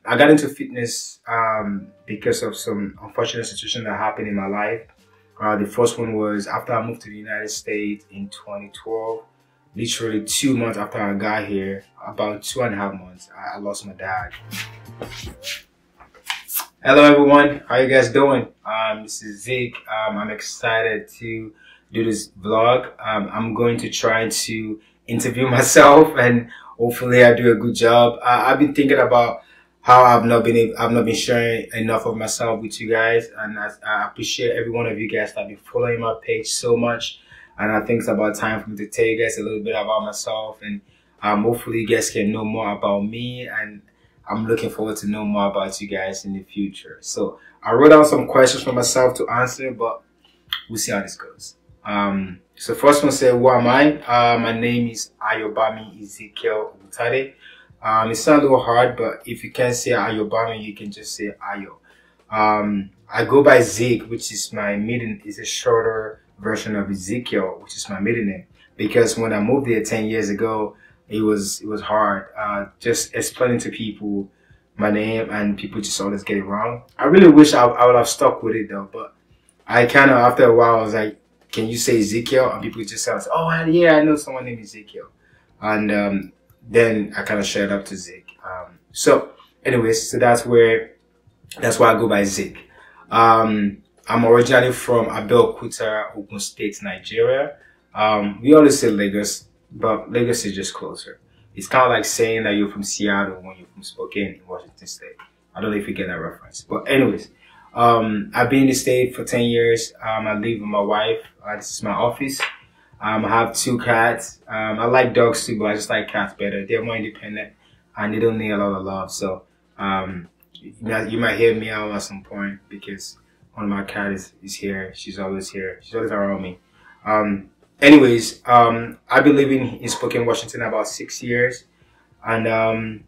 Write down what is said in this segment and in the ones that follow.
I got into fitness because of some unfortunate situation that happened in my life. The first one was after I moved to the United States in 2012. Literally 2 months after I got here, about 2.5 months, I lost my dad. Hello everyone, how you guys doing? This is Zeke. I'm excited to do this vlog. I'm going to try to interview myself and hopefully I do a good job. I've been thinking about how I've not been sharing enough of myself with you guys, and I appreciate every one of you guys that have been following my page so much. And I think it's about time for me to tell you guys a little bit about myself, and hopefully you guys can know more about me, and I'm looking forward to know more about you guys in the future. So I wrote down some questions for myself to answer, but we'll see how this goes. So first one said, who am I? My name is Ayobami Ezekiel Obutade. It sounds a little hard, but if you can't say Ayobami, you can just say Ayo. I go by Zeke, which is my maiden, is a shorter version of Ezekiel, which is my middle name. Because when I moved there 10 years ago, it was hard. Just explaining to people my name, and people just always get it wrong. I really wish I would have stuck with it though, but I kind of, after a while, I was like, can you say Ezekiel? And people just said, oh yeah, I know someone named Ezekiel. And then I kind of shared up to Zeke. So anyways, so that's why I go by Zeke. I'm originally from Abeokuta, Ogun State, Nigeria. We always say Lagos, but Lagos is just closer. It's kind of like saying that you're from Seattle when you're from Spokane in Washington State. I don't know if you get that reference. But anyways, I've been in the state for 10 years. I live with my wife. This is my office. I have 2 cats. I like dogs too, but I just like cats better. They're more independent and they don't need a lot of love. So you might hear meow at some point because one of my cats is here. She's always here. She's always around me. Anyways, I've been living in Spokane, Washington about 6 years. And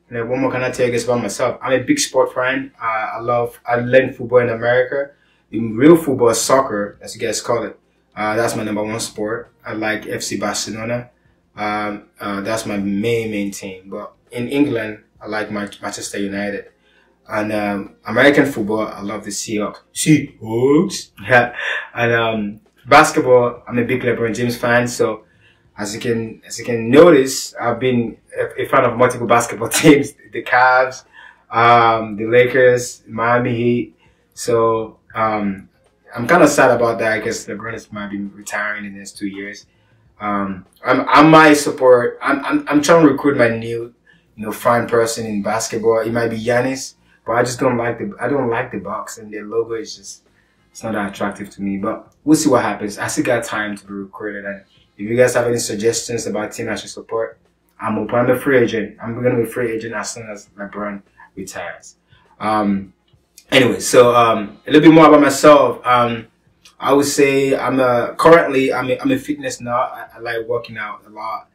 what more can I tell you guys about myself? I'm a big sport fan. I learned football in America. In real football, soccer, as you guys call it. That's my #1 sport. I like FC Barcelona. That's my main team. But in England, I like Manchester United. And American football, I love the Seahawks. Yeah. And basketball, I'm a big LeBron James fan. So as you can notice, I've been a fan of multiple basketball teams: the Cavs, the Lakers, Miami Heat. So I'm kind of sad about that because LeBron might be retiring in the next 2 years. I might support. I'm trying to recruit my new, fan person in basketball. It might be Giannis, but I just don't like the Bucks, and their logo is just, it's not that attractive to me. But we'll see what happens. I still got time to be recruited, and if you guys have any suggestions about team I should support, I'm open. I'm a free agent. I'm gonna be a free agent as soon as LeBron retires. Anyway, so a little bit more about myself. I would say currently I'm a fitness nut. I like working out a lot.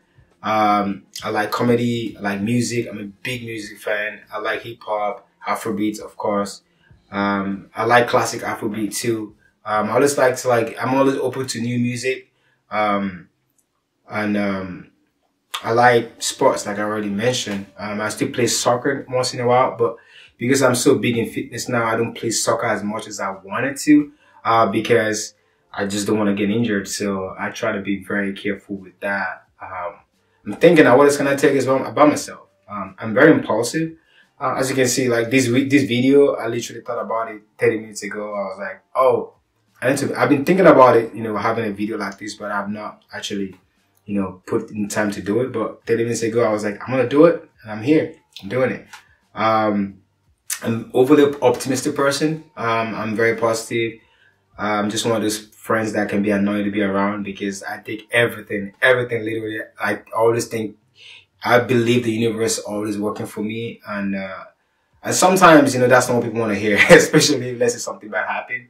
I like comedy. I like music. I'm a big music fan. I like hip hop, Afrobeats, of course. I like classic Afrobeat too. I always like to I'm always open to new music. And I like sports, like I already mentioned. I still play soccer once in a while, but because I'm so big in fitness now, I don't play soccer as much as I wanted to, because I just don't want to get injured. So I try to be very careful with that. I'm thinking what is going to take is about myself. I'm very impulsive. As you can see, like this video, I literally thought about it 30 minutes ago. I was like, oh, I've been thinking about it, having a video like this, but I've not actually, put in time to do it. But 30 minutes ago, I was like, I'm going to do it, and I'm here. I'm doing it. I'm overly optimistic person. I'm very positive. I'm just one of those friends that can be annoying to be around because I take everything literally. I always think, I believe the universe is always working for me. And sometimes, that's not what people want to hear, especially if let's say something bad happened.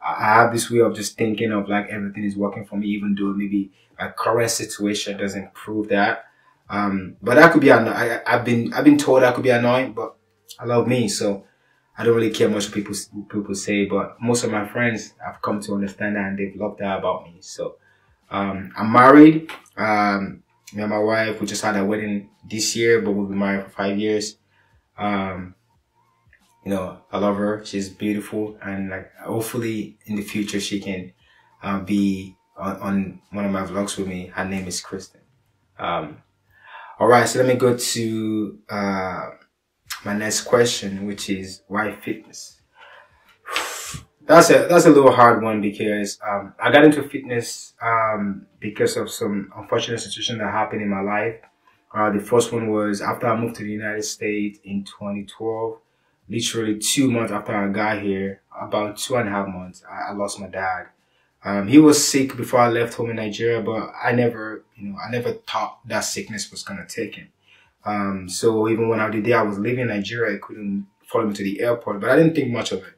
I have this way of just thinking of like everything is working for me, even though maybe a current situation doesn't prove that. But that could be, I've been told that could be annoying, but I love me, so I don't really care much what people say. But most of my friends have come to understand that, and they've loved that about me. So I'm married. Me and my wife, we just had a wedding this year, but we'll be married for 5 years. Um, you know, I love her. She's beautiful, and like hopefully in the future she can be on one of my vlogs with me. Her name is Kristen. All right, so let me go to my next question, which is why fitness? That's a little hard one because I got into fitness because of some unfortunate situation that happened in my life. The first one was after I moved to the United States in 2012. Literally 2 months after I got here, about 2.5 months, I lost my dad. He was sick before I left home in Nigeria, but I never thought that sickness was gonna take him. So even when the day I was leaving Nigeria, I couldn't follow me to the airport, but I didn't think much of it.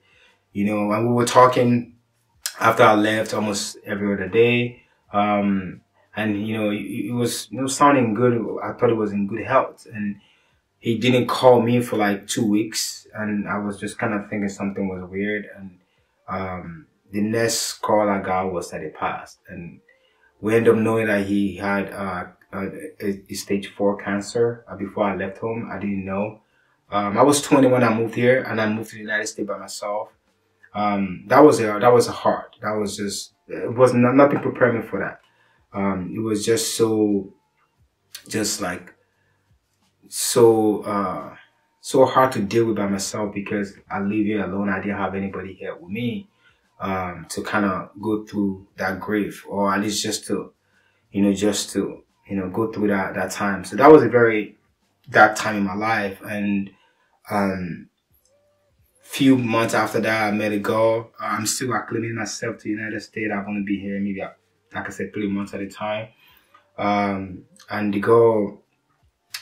You know, and we were talking after I left almost every other day. And you know, it was, you know, sounding good. I thought it was in good health, and he didn't call me for like 2 weeks, and I was just kind of thinking something was weird. And the next call I got was that he passed, and we ended up knowing that he had a stage 4 cancer. Before I left home, I didn't know. I was 20 when I moved here, and I moved to the United States by myself. That was a hard. That was just, it was nothing prepared me for that. It was just so hard to deal with by myself because I live here alone. I didn't have anybody here with me to kind of go through that grief, or at least just to go through that time. So that was a very dark time in my life. And few months after that, I met a girl. I'm still acclimating myself to the United States. I've only been here maybe, like I said, 3 months at a time. And the girl,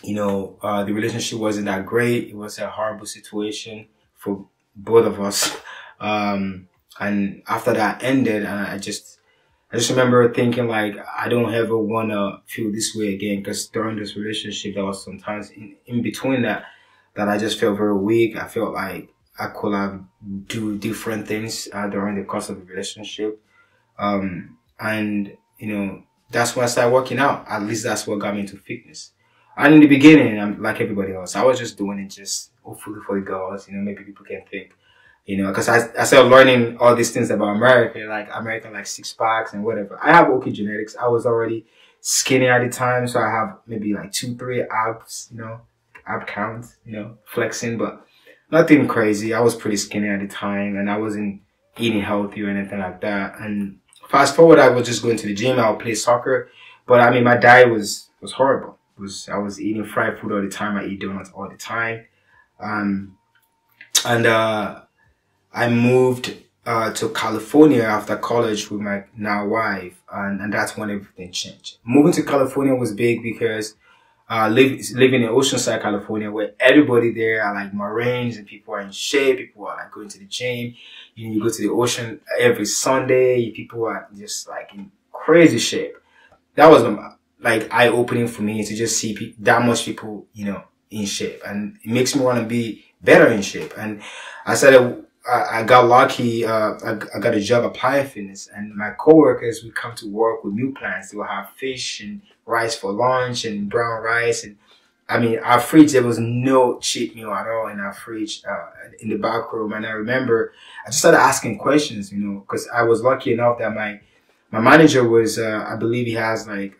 the relationship wasn't that great. It was a horrible situation for both of us. And after that ended, and I just remember thinking like, I don't ever want to feel this way again. Because during this relationship, there was sometimes in between that I just felt very weak. I felt like I could have do different things during the course of the relationship. And that's when I started working out. At least that's what got me into fitness. And in the beginning, I'm like everybody else. I was just doing it just hopefully for the girls. Maybe people can think, because I started learning all these things about America, like 6 packs and whatever. I have okay genetics. I was already skinny at the time, so I have maybe like 2-3 abs, ab counts, flexing, but nothing crazy. I was pretty skinny at the time, and I wasn't eating healthy or anything like that. And fast forward, I was just going to the gym. I would play soccer, but I mean, my diet was horrible. I was eating fried food all the time. I eat donuts all the time. I moved to California after college with my now wife, and that's when everything changed. Moving to California was big because living in Oceanside, California, where everybody there are like Marines and people are in shape. People are like going to the gym. You go to the ocean every Sunday. People are just like in crazy shape. That was like eye-opening for me to just see that much people, in shape, and it makes me want to be better in shape. And I got lucky. I got a job applying fitness, and my coworkers would come to work with meal plans. They would have fish and rice for lunch and brown rice. And I mean, our fridge, there was no cheat meal at all in our fridge, in the back room. And I remember I just started asking questions, because I was lucky enough that my manager was, I believe he has like,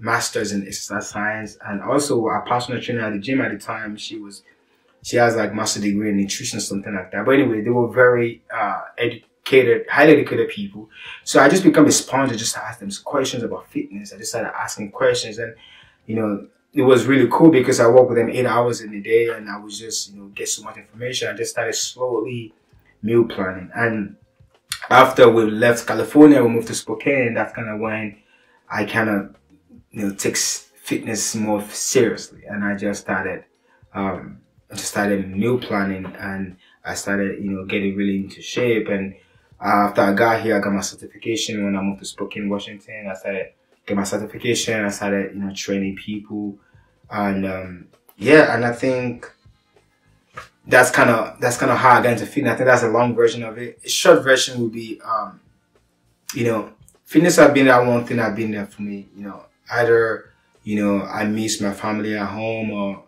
master's in exercise science, and also a personal trainer at the gym at the time. She has like master degree in nutrition, something like that. But anyway, they were very highly educated people. So I just become a sponge. I just asked them questions about fitness. I just started asking questions, and it was really cool because I worked with them 8 hours in a day, and I was just get so much information. I just started slowly meal planning. And after we left California, we moved to Spokane. That's kind of when I kind of takes fitness more seriously, and I just started meal planning, and I started getting really into shape. And after I got here, I got my certification. When I moved to Spokane, Washington, I started get my certification. I started training people, and and I think that's kind of how I got into fitness. I think that's a long version of it. A short version would be fitness has been that one thing that's been there for me. Either I miss my family at home, or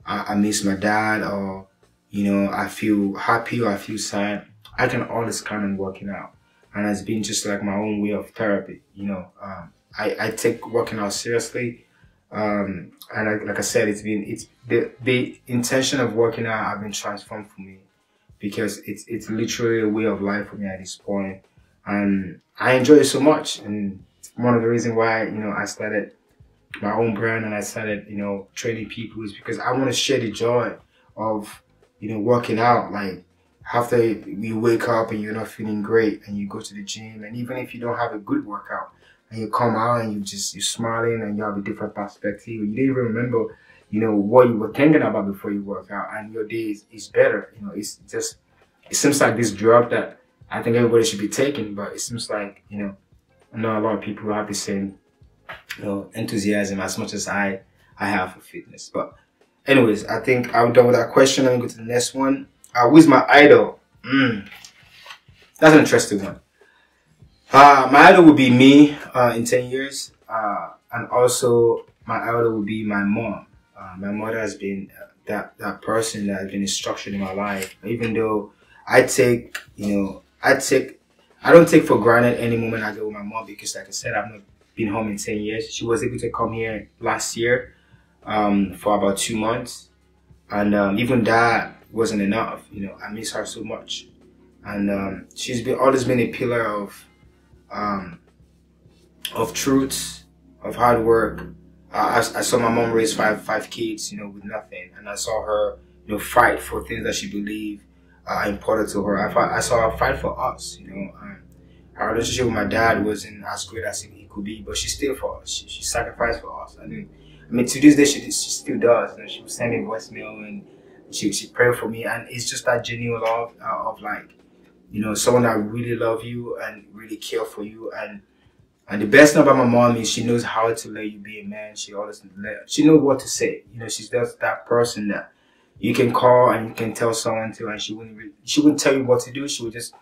I miss my dad, or I feel happy or I feel sad, I can always count on working out, and it's been just like my own way of therapy. I take working out seriously, and like I said, it's the intention of working out have been transformed for me, because it's literally a way of life for me at this point, and I enjoy it so much. And one of the reasons why I started my own brand and I started training people is because I want to share the joy of working out. Like, after you wake up and you're not feeling great and you go to the gym, and even if you don't have a good workout and you come out and you're smiling and you have a different perspective, you didn't even remember what you were thinking about before you work out, and your day is better. It seems like this drug that I think everybody should be taking, but it seems like not a lot of people have the same enthusiasm as much as I have for fitness. But anyways, I think I'm done with that question. Let me go to the next one. Who is my idol? That's an interesting one. My idol would be me in 10 years, and also my idol would be my mom. My mother has been that person that has been instruction in my life. Even though I don't take for granted any moment I get with my mom, because like I said, I've not been home in 10 years. She was able to come here last year for about 2 months, and even that wasn't enough. I miss her so much, and she's always been a pillar of truth, of hard work. I saw my mom raise five kids, with nothing, and I saw her, fight for things that she believed are important to her. I saw her fight for us. Her relationship with my dad wasn't as great as it could be, but she still for us. She sacrificed for us. I mean, to this day, she still does. She would send me voicemail and she prayed for me, and it's just that genuine love of like, someone that really love you and really care for you. And the best thing about my mom is she knows how to let you be a man. She knows what to say. She's just that person that you can call and you can tell someone to, and she wouldn't tell you what to do. She would just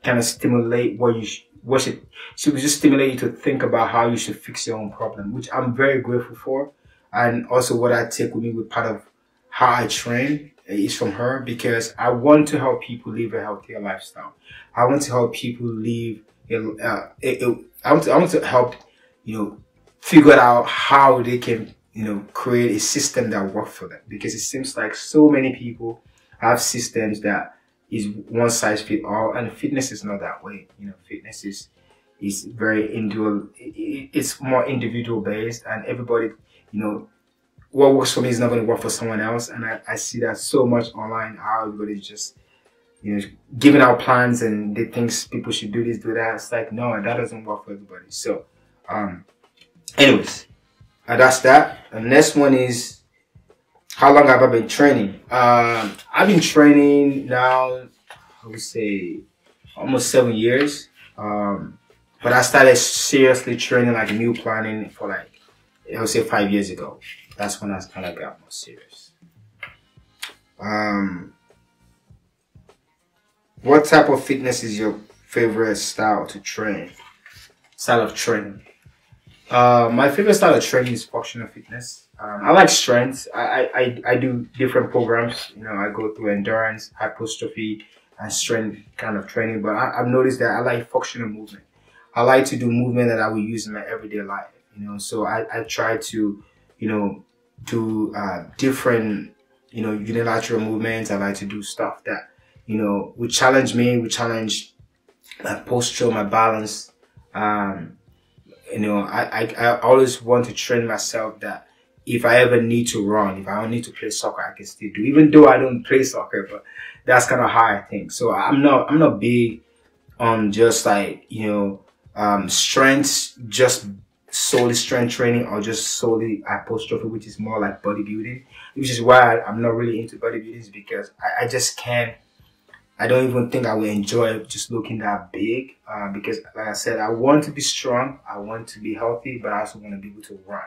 kind of stimulate she would just stimulate you to think about how you should fix your own problem, which I'm very grateful for. And also what I take with me with part of how I train is from her, because I want to help people live a healthier lifestyle. I want to help people live I want to help, figure out how they can, create a system that works for them. Because it seems like so many people have systems that is one size fit all, and fitness is not that way. Fitness is very individual. It's more individual based, and everybody, what works for me is not going to work for someone else. And I see that so much online, how everybody's just giving out plans and they think people should do this, do that. It's like, no, that doesn't work for everybody. So, anyways, that's that. The next one is, how long have I been training? I've been training now, I would say, almost 7 years. But I started seriously training, like meal planning, for like, I would say 5 years ago. That's when I kind of got more serious. What type of fitness is your favorite style of training? My favorite style of training is functional fitness. I like strength. I do different programs. I go through endurance, hypertrophy, and strength kind of training. But I've noticed that I like functional movement. I like to do movement that I will use in my everyday life. So I try to, do different, unilateral movements. I like to do stuff that, would challenge me, would challenge my posture, my balance. I always want to train myself that if I ever need to run, if I don't need to play soccer, I can still do. Even though I don't play soccer, but that's kind of how I think. So I'm not big on just like, strength, just solely strength training, or just solely hypertrophy, which is more like bodybuilding, which is why I'm not really into bodybuilding, because I just can't. I don't even think I will enjoy just looking that big, because like I said, I want to be strong, I want to be healthy, but I also want to be able to run.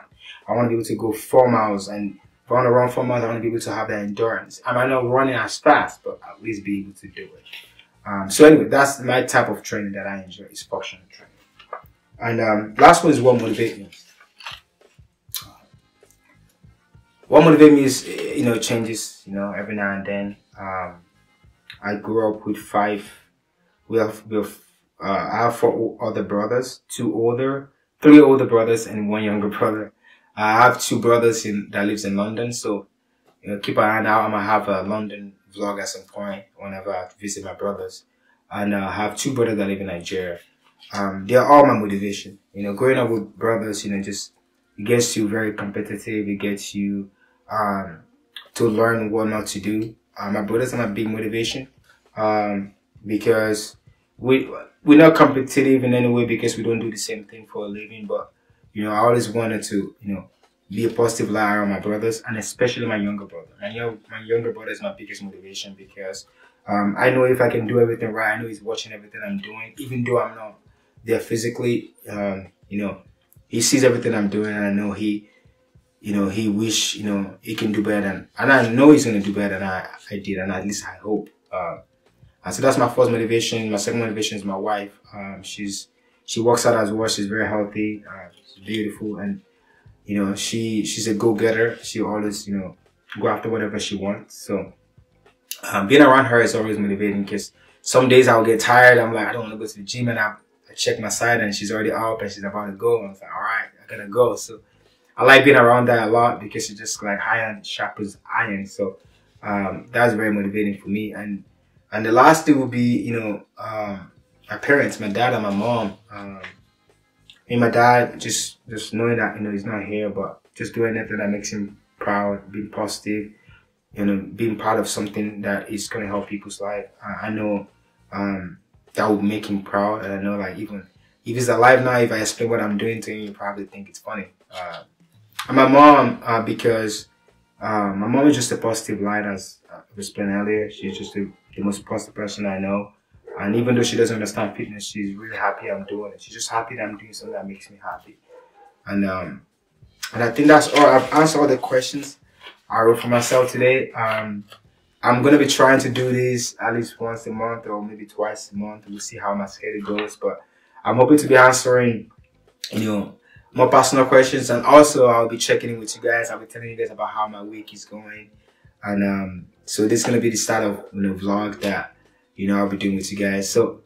I want to be able to go 4 miles, and if I want to run 4 miles, I want to be able to have that endurance. I might not run it as fast, but at least be able to do it. So anyway, that's my type of training that I enjoy, is functional training. And last one is what motivates me. what motivates me is, changes, every now and then. I grew up with I have four other brothers, three older brothers and one younger brother. I have two brothers that lives in London, so keep an eye out. I'm gonna have a London vlog at some point whenever I visit my brothers. And I have two brothers that live in Nigeria. They're all my motivation. Growing up with brothers, just it gets you very competitive. It gets you to learn what not to do. My brothers are my big motivation because we're not competitive in any way because we don't do the same thing for a living. But I always wanted to be a positive light on my brothers, and especially my younger brother. And my younger brother is my biggest motivation because I know if I can do everything right, I know he's watching everything I'm doing, even though I'm not there physically. He sees everything I'm doing, and I know he wish he can do better than, and I know he's gonna do better than I did, and at least I hope. And so that's my first motivation. My second motivation is my wife. She works out as well. She's very healthy. She's beautiful, and she's a go-getter. She always go after whatever she wants. So being around her is always motivating because some days I'll get tired. I'm like, I don't want to go to the gym, and I check my side and she's already up and she's about to go. And I was like, all right, I gotta go. So I like being around that a lot because it's just like iron sharpens iron. So that's very motivating for me. And the last thing would be, my parents, my dad and my mom. My dad, just knowing that, he's not here, but just doing anything that makes him proud, being positive, being part of something that is going to help people's life. I know that would make him proud. And I know, like, even if he's alive now, if I explain what I'm doing to him, he'll probably think it's funny. And my mom, because my mom is just a positive light, as I explained earlier. She's just the most positive person I know. And even though she doesn't understand fitness, she's really happy I'm doing it. She's just happy that I'm doing something that makes me happy. And I think that's all. I've answered all the questions I wrote for myself today. I'm going to be trying to do this at least once a month or maybe twice a month. We'll see how my schedule goes. But I'm hoping to be answering, more personal questions. And also, I'll be checking in with you guys. I'll be telling you guys about how my week is going. And so this is going to be the start of vlog that I'll be doing with you guys. So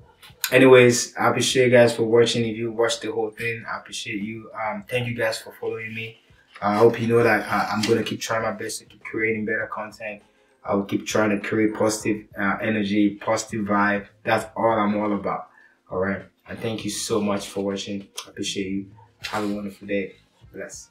anyways, I appreciate you guys for watching. If you watched the whole thing, I appreciate you. Thank you guys for following me. I hope you know that I'm going to keep trying my best to keep creating better content. I will keep trying to create positive energy, positive vibe. That's all I'm all about. All right. And thank you so much for watching. I appreciate you. Have a wonderful day. Bless.